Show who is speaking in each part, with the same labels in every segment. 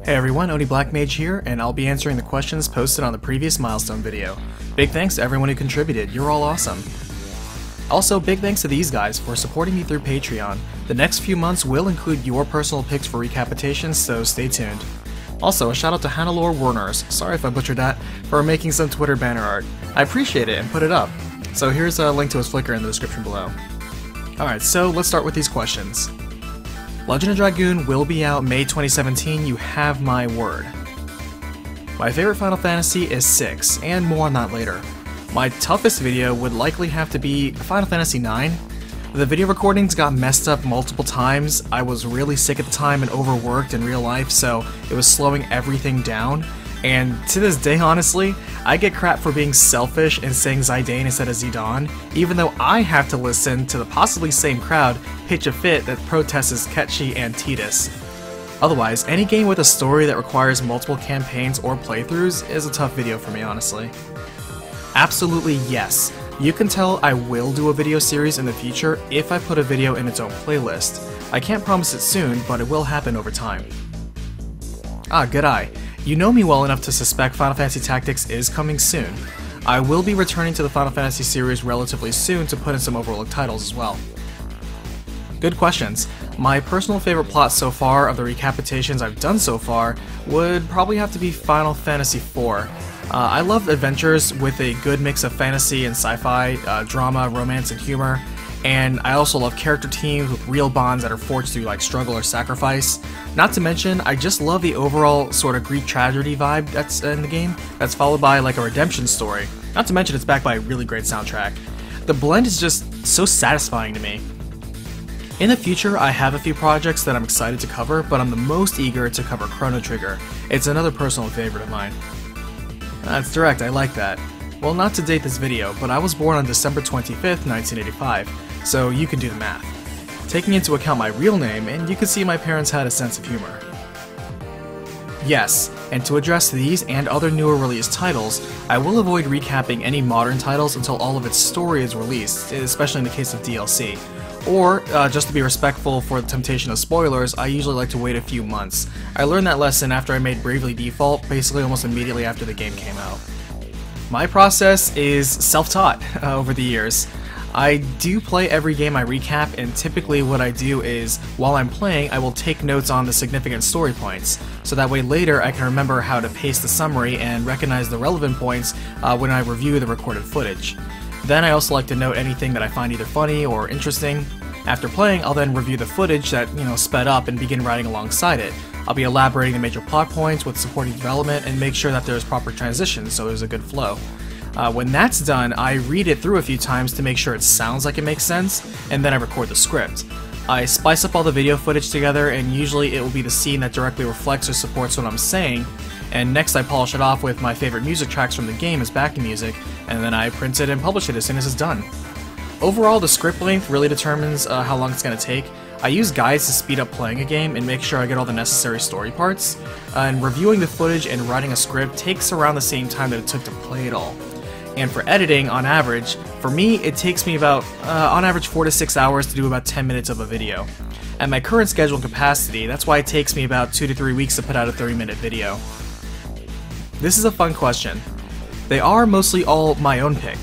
Speaker 1: Hey everyone, Oni Black Mage here, and I'll be answering the questions posted on the previous milestone video. Big thanks to everyone who contributed, you're all awesome. Also, big thanks to these guys for supporting me through Patreon. The next few months will include your personal picks for recapitations, so stay tuned. Also, a shout out to Hannelore Werners, sorry if I butchered that, for making some Twitter banner art. I appreciate it and put it up. So here's a link to his Flickr in the description below. Alright, so let's start with these questions. Legend of Dragoon will be out May 2017, you have my word. My favorite Final Fantasy is 6, and more on that later. My toughest video would likely have to be Final Fantasy 9. The video recordings got messed up multiple times, I was really sick at the time and overworked in real life, so it was slowing everything down. And to this day, honestly, I get crap for being selfish and saying Zidane instead of Zidane, even though I have to listen to the possibly same crowd pitch a fit that protests Ketchi and Tidus. Otherwise, any game with a story that requires multiple campaigns or playthroughs is a tough video for me, honestly. Absolutely yes. You can tell I will do a video series in the future if I put a video in its own playlist. I can't promise it soon, but it will happen over time. Ah, good eye. You know me well enough to suspect Final Fantasy Tactics is coming soon. I will be returning to the Final Fantasy series relatively soon to put in some overlooked titles as well. Good questions. My personal favorite plot so far of the recapitations I've done so far would probably have to be Final Fantasy IV. I love adventures with a good mix of fantasy and sci-fi, drama, romance, and humor. And I also love character teams with real bonds that are forged through like struggle or sacrifice. Not to mention, I just love the overall sort of Greek tragedy vibe that's in the game, that's followed by like a redemption story. Not to mention it's backed by a really great soundtrack. The blend is just so satisfying to me. In the future, I have a few projects that I'm excited to cover, but I'm the most eager to cover Chrono Trigger. It's another personal favorite of mine. That's direct, I like that. Well, not to date this video, but I was born on December 25th, 1985, so you can do the math. Taking into account my real name, and you can see my parents had a sense of humor. Yes, and to address these and other newer released titles, I will avoid recapping any modern titles until all of its story is released, especially in the case of DLC. Or, just to be respectful for the temptation of spoilers, I usually like to wait a few months. I learned that lesson after I made Bravely Default, basically almost immediately after the game came out. My process is self-taught over the years. I do play every game I recap, and typically what I do is, while I'm playing, I will take notes on the significant story points, so that way later I can remember how to paste the summary and recognize the relevant points when I review the recorded footage. Then I also like to note anything that I find either funny or interesting. After playing, I'll then review the footage that, sped up and begin writing alongside it. I'll be elaborating the major plot points with supporting development and make sure that there's proper transitions so there's a good flow. When that's done, I read it through a few times to make sure it sounds like it makes sense, and then I record the script. I spice up all the video footage together, and usually it will be the scene that directly reflects or supports what I'm saying, and next I polish it off with my favorite music tracks from the game as backing music, and then I print it and publish it as soon as it's done. Overall, the script length really determines how long it's going to take. I use guides to speed up playing a game and make sure I get all the necessary story parts, and reviewing the footage and writing a script takes around the same time that it took to play it all. And for editing, on average, for me, it takes me about, on average 4 to 6 hours to do about 10 minutes of a video. At my current schedule and capacity, that's why it takes me about 2 to 3 weeks to put out a 30-minute video. This is a fun question. They are mostly all my own pick.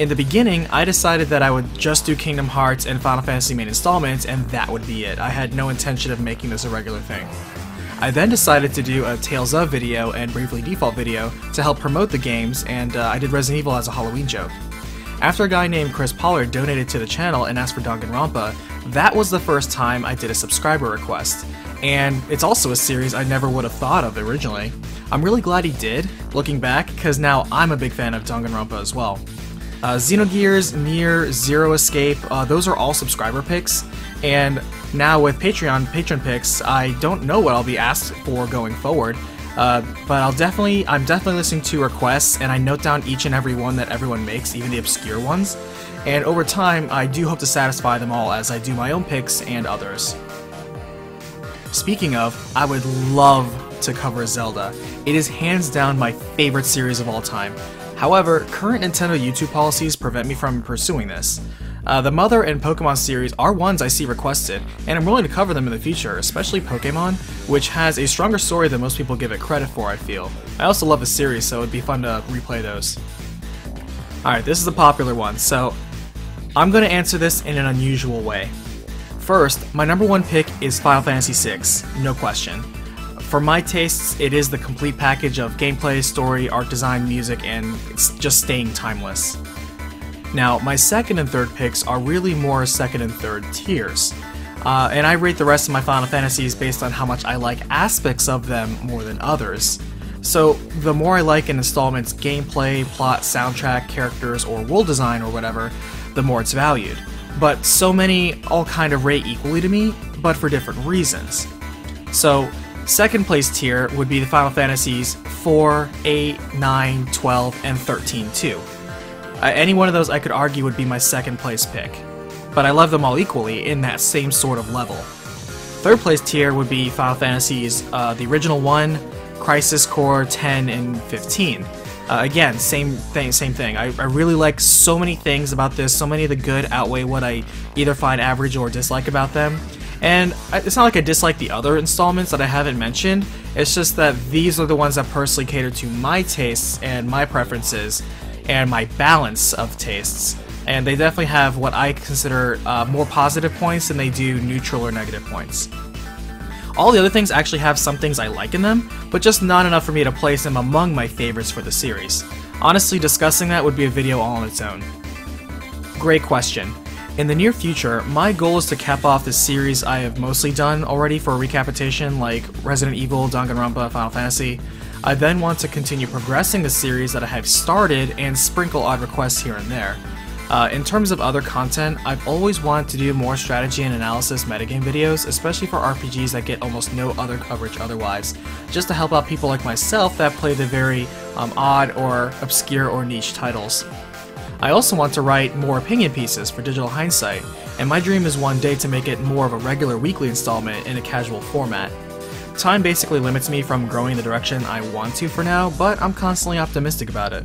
Speaker 1: In the beginning, I decided that I would just do Kingdom Hearts and Final Fantasy main installments, and that would be it. I had no intention of making this a regular thing. I then decided to do a Tales of video and Bravely Default video to help promote the games, and I did Resident Evil as a Halloween joke. After a guy named Chris Pollard donated to the channel and asked for Danganronpa, that was the first time I did a subscriber request. And it's also a series I never would have thought of originally. I'm really glad he did, looking back, because now I'm a big fan of Danganronpa as well. Xenogears, Nier, Zero Escape, those are all subscriber picks, and now with patron picks, I don't know what I'll be asked for going forward, but I'm definitely listening to requests, and I note down each and every one that everyone makes, even the obscure ones, and over time, I do hope to satisfy them all as I do my own picks and others. Speaking of, I would love to cover Zelda. It is hands down my favorite series of all time. However, current Nintendo YouTube policies prevent me from pursuing this. The Mother and Pokemon series are ones I see requested, and I'm willing to cover them in the future, especially Pokemon, which has a stronger story than most people give it credit for, I feel. I also love the series, so it'd be fun to replay those. Alright, this is a popular one, so I'm going to answer this in an unusual way. First, my number one pick is Final Fantasy VI, no question. For my tastes, it is the complete package of gameplay, story, art design, music, and it's just staying timeless. Now, my second and third picks are really more second and third tiers, and I rate the rest of my Final Fantasies based on how much I like aspects of them more than others. So, the more I like an installment's gameplay, plot, soundtrack, characters, or world design or whatever, the more it's valued. But so many all kind of rate equally to me, but for different reasons. So, second place tier would be the Final Fantasies 4, 8, 9, 12, and 13 too. Any one of those I could argue would be my second place pick, but I love them all equally in that same sort of level. Third place tier would be Final Fantasies, the original 1, Crisis Core 10, and 15. Again, same thing. I really like so many things about this, so many of the good outweigh what I either find average or dislike about them. And it's not like I dislike the other installments that I haven't mentioned, it's just that these are the ones that personally cater to my tastes and my preferences and my balance of tastes. And they definitely have what I consider more positive points than they do neutral or negative points. All the other things actually have some things I like in them, but just not enough for me to place them among my favorites for the series. Honestly, discussing that would be a video all on its own. Great question. In the near future, my goal is to cap off the series I have mostly done already for a recapitation, like Resident Evil, Danganronpa, Final Fantasy. I then want to continue progressing the series that I have started and sprinkle odd requests here and there. In terms of other content, I've always wanted to do more strategy and analysis metagame videos, especially for RPGs that get almost no other coverage otherwise, just to help out people like myself that play the very odd or obscure or niche titles. I also want to write more opinion pieces for Digital Hindsight, and my dream is one day to make it more of a regular weekly installment in a casual format. Time basically limits me from growing the direction I want to for now, but I'm constantly optimistic about it.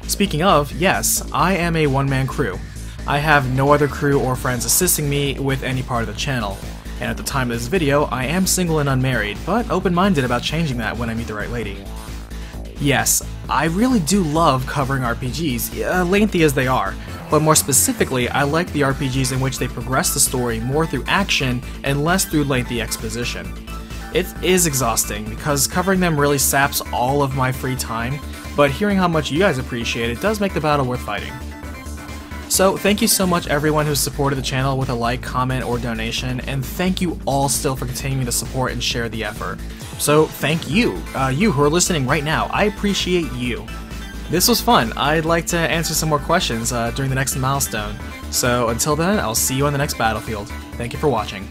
Speaker 1: Speaking of, yes, I am a one-man crew. I have no other crew or friends assisting me with any part of the channel, and at the time of this video, I am single and unmarried, but open-minded about changing that when I meet the right lady. Yes, I really do love covering RPGs, lengthy as they are, but more specifically, I like the RPGs in which they progress the story more through action and less through lengthy exposition. It is exhausting, because covering them really saps all of my free time, but hearing how much you guys appreciate it does make the battle worth fighting. So thank you so much everyone who's supported the channel with a like, comment, or donation, and thank you all still for continuing to support and share the effort. So thank you, you who are listening right now, I appreciate you. This was fun. I'd like to answer some more questions during the next milestone, so until then, I'll see you on the next battlefield. Thank you for watching.